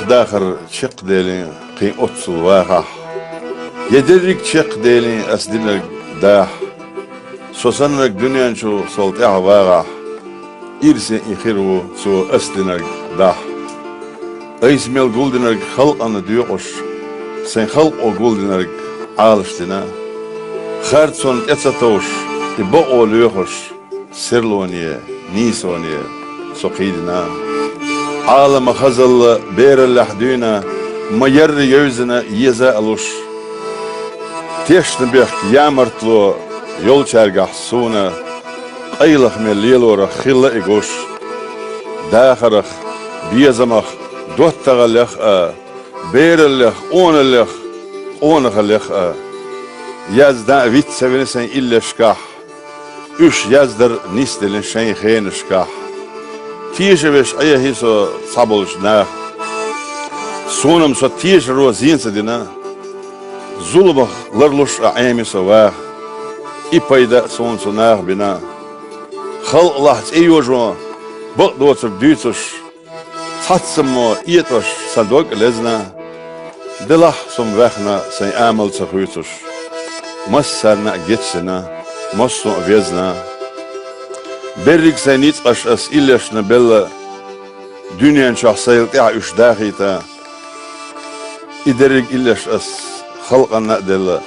داخر شق ديلين قين أتصل واقع يدرك شق ديلين أسدنك داح سوسنك دنيا شو صوت واقع إرسي إخيرو سو أسدنك داح أيسميل قولدنك خلق أنا ديوقش سين خلق أو قولدنك عالشتنا خارتسون اتساتوش تبقو ليوخش سيرلونية نيسونية سوقيدنا عالم خزل بير اللحدينا مير يوزنا يزا ألوش تيشن بيخ يامرتلو يول چرگح سونا أيلخ من ليلورا خلا إيقوش داخرخ بيزمخ دوتغ اللخ بير اللخ اونخ اللخ يزدان ويت سوينسن إلا شكاح üç yazdır nistelin şeyin xeyinişkah. Tiyişeviş ayahiso saboluş ne? Sonum so tiyiş rozinse dina. Zulubah larluş ayemiso vah. İpayda sonsu nah bina. Xal Allah eyojo. Bak doğutup düytuş. Tatsım mo iyetoş sandok lezna. Dilah som vahna sen amel çakuytuş. Massarna geçsina. Mosso vezna. Berrik sen hiç aşas illeşne bella. Dünyanın şahsaylık ya üç dahita. İderik illeş as halqanna della.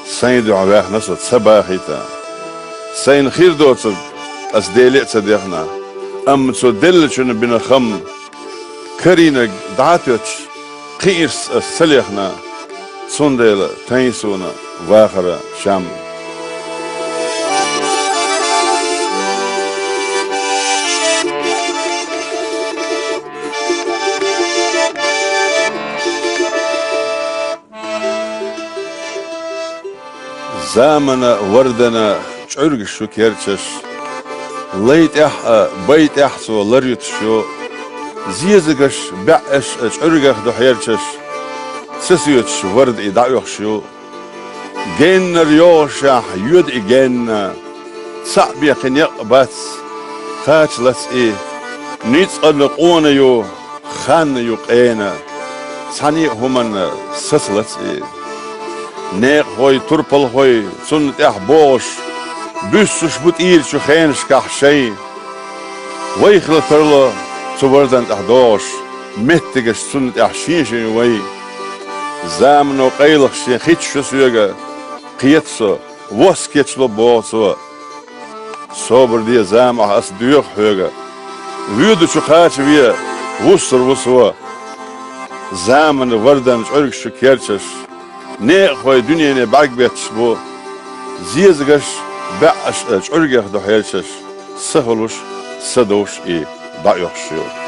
Sen duavah nasıl sabahita. Sen khir dotsuk as delit sadiyahna. Am so dell şunu bina kham. Karinak da'atyoch. Qirs as salihna. Sondela taysuna vakhara sham. زامنا وردنا شعرق شو كيرتش ليت بيت سو لريت شو زيزقش بعش شعرق دو حيرتش سسيوتش ورد إدعيوخ شو جن ريوشح يود إجن صعب يقين يقبات خاتش لس إيه نيتس أنقون يو خان يقينا ساني همن سسلس إيه نيق هوي تربل هوي سنة بوش بسوش بطير شو خينش كح شي ويخل ترلا سوردن دوش متجش سنة شين شي وي زامن وقيلخ شي خيتش شو سيوغا قيتسو وسكيتشلو بوسو صبر دي زام أس ديوخ هوغا ويدو شو خاتش ويا وصر وصوا زامن وردن شعرق شو كيرتش ne koy dünyaya bak betş bu ziyazgaş baş şurgah da hayalçış saholuş sadoş da yoxşu